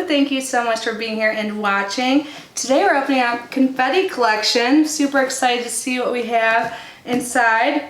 Thank you so much for being here and watching. Today we're opening up Confetti collection. Super excited to see what we have inside.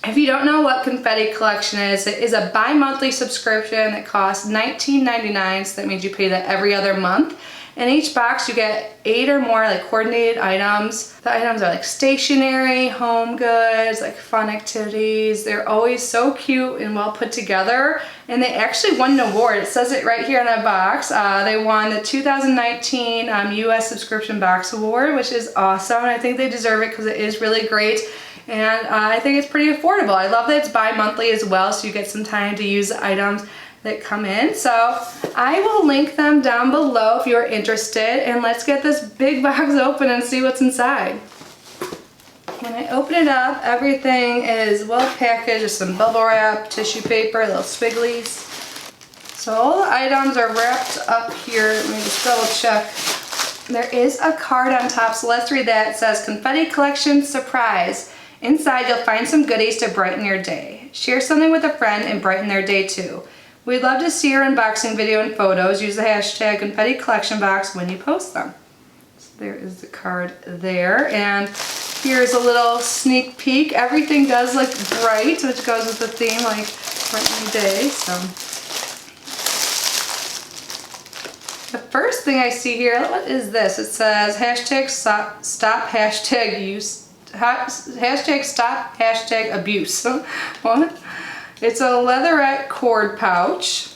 If you don't know what Confetti collection is, it is a bi-monthly subscription that costs $19.99, so that means you pay that every other month. In each box you get 8 or more like coordinated items. The items are like stationery, home goods, like fun activities. They're always so cute and well put together, and they actually won an award. It says it right here in that box. They won the 2019 US Subscription Box Award, which is awesome. I think they deserve it because it is really great. And I think it's pretty affordable. I love that it's bi-monthly as well, so you get some time to use the items that come in. So I will link them down below if you're interested, and let's get this big box open and see what's inside. When I open it up, everything is well packaged with some bubble wrap, tissue paper, little swigglies. So all the items are wrapped up here. Let me just double check. There is a card on top, so let's read that. It says, Confetti Collection Surprise. Inside you'll find some goodies to brighten your day. Share something with a friend and brighten their day too. We'd love to see your unboxing video and photos. Use the hashtag Confetti Collection Box when you post them. So there is the card there, and here's a little sneak peek. Everything does look bright, which goes with the theme, like brighten your day. So the first thing I see here, what is this? It says hashtag stop hashtag use, hashtag stop hashtag abuse. What? It's a leatherette cord pouch.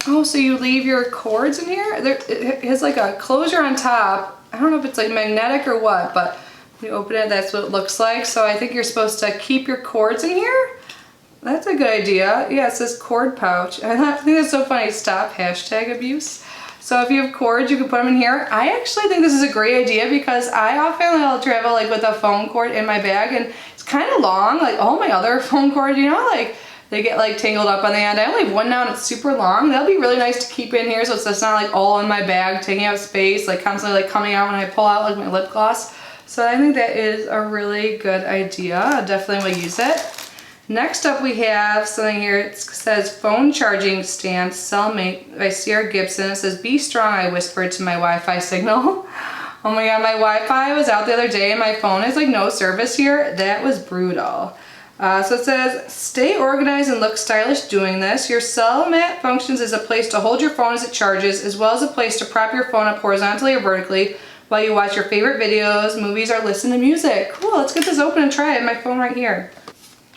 Oh, so you leave your cords in here? It has like a closure on top. I don't know if it's like magnetic or what, but when you open it, that's what it looks like. So I think you're supposed to keep your cords in here. That's a good idea. Yeah, it says cord pouch. I think that's so funny. Stop hashtag abuse. So if you have cords, you can put them in here. I actually think this is a great idea because I often will travel like with a phone cord in my bag, and it's kind of long. Like all my other phone cords, you know, like they get like tangled up on the end. I only have one now and it's super long. That'll be really nice to keep in here so it's just not like all in my bag, taking up space, like constantly like coming out when I pull out like my lip gloss. So I think that is a really good idea. I definitely will use it. Next up we have something here. It says phone charging stand cellmate by Sierra Gibson. It says be strong, I whispered to my Wi-Fi signal. Oh my god, my Wi-Fi was out the other day and my phone has like no service here. That was brutal. So it says stay organized and look stylish doing this. Your cell mat functions as a place to hold your phone as it charges, as well as a place to prop your phone up horizontally or vertically while you watch your favorite videos, movies, or listen to music. Cool, let's get this open and try it. My phone right here.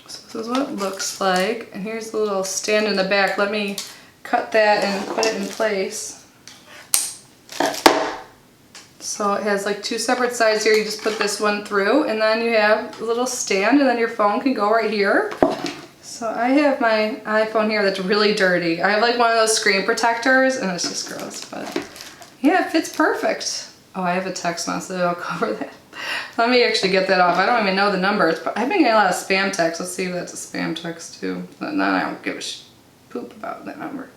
This is what it looks like, and here's the little stand in the back. Let me cut that and put it in place. So it has like 2 separate sides here. You just put this one through, and then you have a little stand, and then your phone can go right here. So I have my iPhone here that's really dirty. I have like one of those screen protectors, and it's just gross, but yeah, it fits perfect. Oh, I have a text now, so I'll cover that. Let me actually get that off. I don't even know the number. I've been getting a lot of spam texts. Let's see if that's a spam text too. But then I don't give a poop about that number.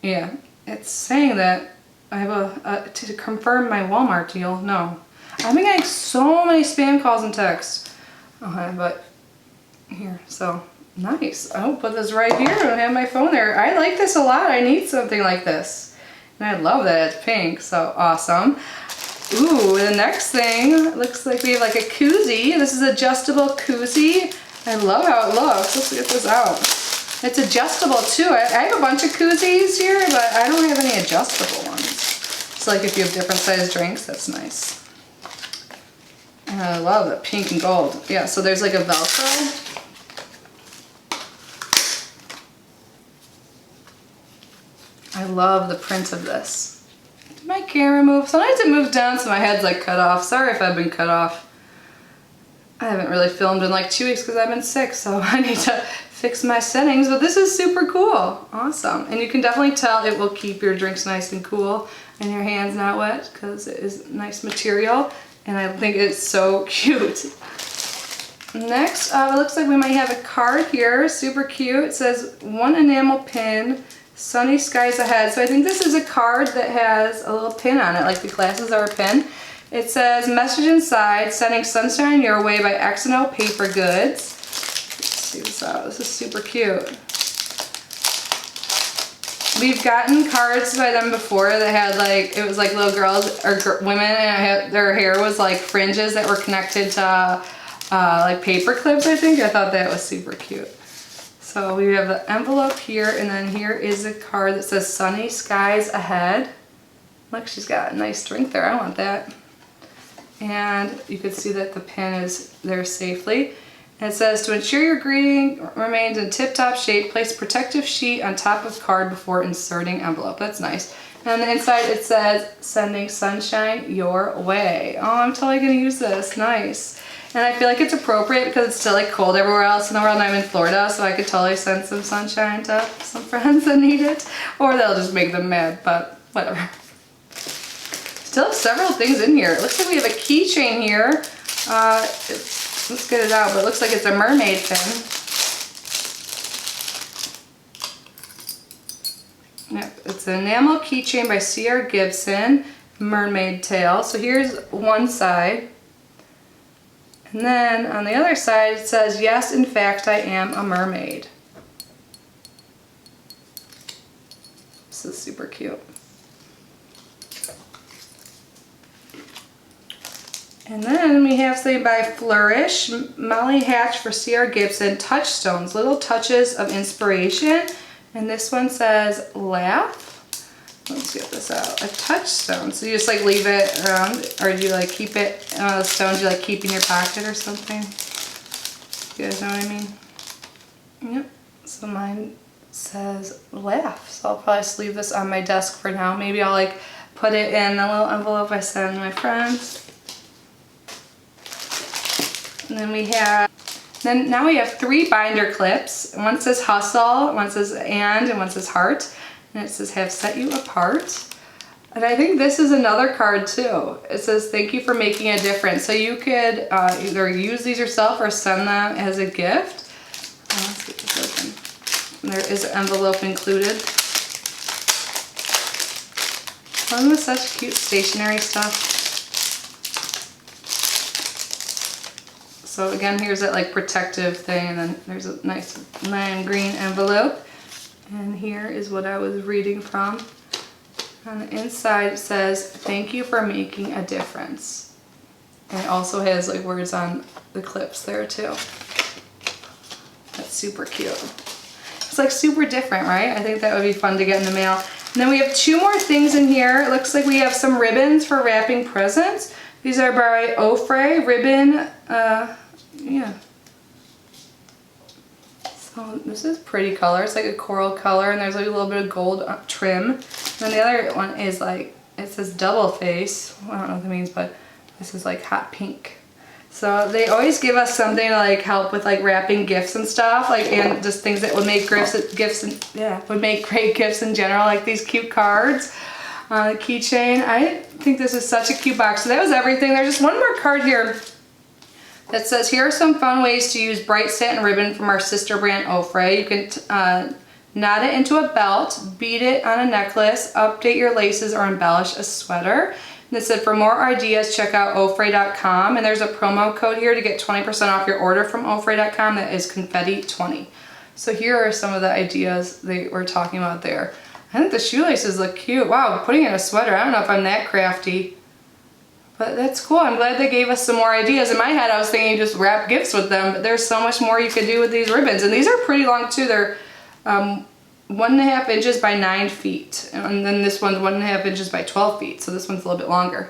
Yeah, it's saying that I have to confirm my Walmart deal. No. I've been getting so many spam calls and texts. Okay, but here, so nice. I'll put this right here and have my phone there. I like this a lot. I need something like this. And I love that it's pink, so awesome. Ooh, the next thing, looks like we have like a koozie. This is adjustable koozie. I love how it looks. Let's get this out. It's adjustable too. I have a bunch of koozies here, but I don't have any adjustable ones. It's like if you have different size drinks, that's nice. And I love the pink and gold. Yeah, so there's like a Velcro. I love the print of this. Did my camera move? Sometimes it moves down so my head's like cut off. Sorry if I've been cut off. I haven't really filmed in like 2 weeks because I've been sick, so I need to fix my settings, but this is super cool. Awesome. And you can definitely tell it will keep your drinks nice and cool and your hands not wet because it is nice material, and I think it's so cute. Next, it looks like we might have a card here. Super cute. It says 1 enamel pin. Sunny skies ahead. So I think this is a card that has a little pin on it, like the glasses are a pin. It says message inside, sending sunshine your way by X&O Paper Goods. Let's see this out. This is super cute. we've gotten cards by them before that had like, it was like little girls or women, and their hair was like fringes that were connected to like paper clips, I think. I thought that was super cute. So we have the envelope here, and then here is a card that says sunny skies ahead. Look, she's got a nice drink there. I want that. And you can see that the pin is there safely. And it says, to ensure your greeting remains in tip-top shape, place protective sheet on top of card before inserting envelope. That's nice. And on the inside it says, sending sunshine your way. Oh, I'm totally gonna use this. Nice. And I feel like it's appropriate because it's still like cold everywhere else in the world, and I'm in Florida, so I could totally send some sunshine to some friends that need it. Or they'll just make them mad, but whatever. Still have several things in here. It looks like we have a keychain here. Let's get it out, but it looks like it's a mermaid thing. Yep, it's an enamel keychain by C.R. Gibson, mermaid tail. So here's one side. And then on the other side it says, yes, in fact, I am a mermaid. This is super cute. And then we have something by Flourish, Molly Hatch for C.R. Gibson, Touchstones, Little Touches of Inspiration. And this one says, laugh. Let's get this out. A touchstone. So you just like leave it around, or do you like keep it, one of the stones you like keep in your pocket or something? You guys know what I mean? Yep. So mine says laugh. So I'll probably just leave this on my desk for now. Maybe I'll like put it in a little envelope I send my friends. And then now we have 3 binder clips. One says hustle, one says and one says heart. And it says have set you apart. And I think this is another card too. It says thank you for making a difference. So you could either use these yourself or send them as a gift. Let's get this open. And there is an envelope included. Isn't this such cute stationery stuff? So again, here's that like protective thing, and then there's a nice lime green envelope. And here is what I was reading from. On the inside it says, thank you for making a difference. And it also has like words on the clips there too. That's super cute. It's like super different, right? I think that would be fun to get in the mail. And then we have 2 more things in here. It looks like we have some ribbons for wrapping presents. These are by Ofray ribbon. Yeah. So this is pretty color. It's like a coral color, and there's like a little bit of gold trim. And then the other one is like, it says double face. I don't know what that means, but this is like hot pink. So they always give us something to like help with like wrapping gifts and stuff, like, and just things that would make would make great gifts in general, like these cute cards. The keychain. I think this is such a cute box. So that was everything. There's just one more card here that says, here are some fun ways to use bright satin ribbon from our sister brand Ofray. You can knot it into a belt, bead it on a necklace, update your laces, or embellish a sweater. And it said, for more ideas, check out Ofray.com. And there's a promo code here to get 20% off your order from Ofray.com. That is Confetti20. So here are some of the ideas they were talking about there. I think the shoelaces look cute. Wow, putting in a sweater. I don't know if I'm that crafty, but that's cool. I'm glad they gave us some more ideas. In my head, I was thinking just wrap gifts with them, but there's so much more you could do with these ribbons. And these are pretty long too. They're 1.5 inches by 9 feet. And then this one's 1.5 inches by 12 feet. So this one's a little bit longer.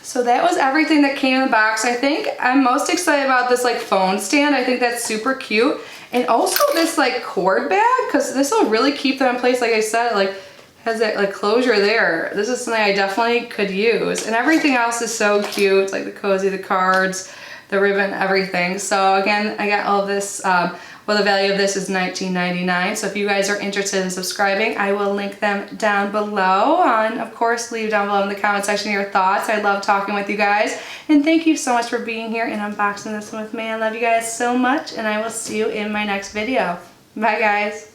So that was everything that came in the box. I think I'm most excited about this like phone stand. I think that's super cute. And also this like cord bag, because this will really keep them in place. Like I said, it like has that like closure there. This is something I definitely could use. And everything else is so cute. Like the koozie, the cards, the ribbon, everything. So again, I got all of this. Well, the value of this is $19.99. So if you guys are interested in subscribing, I will link them down below. And of course, leave down below in the comment section your thoughts. I love talking with you guys. And thank you so much for being here and unboxing this one with me. I love you guys so much, and I will see you in my next video. Bye, guys.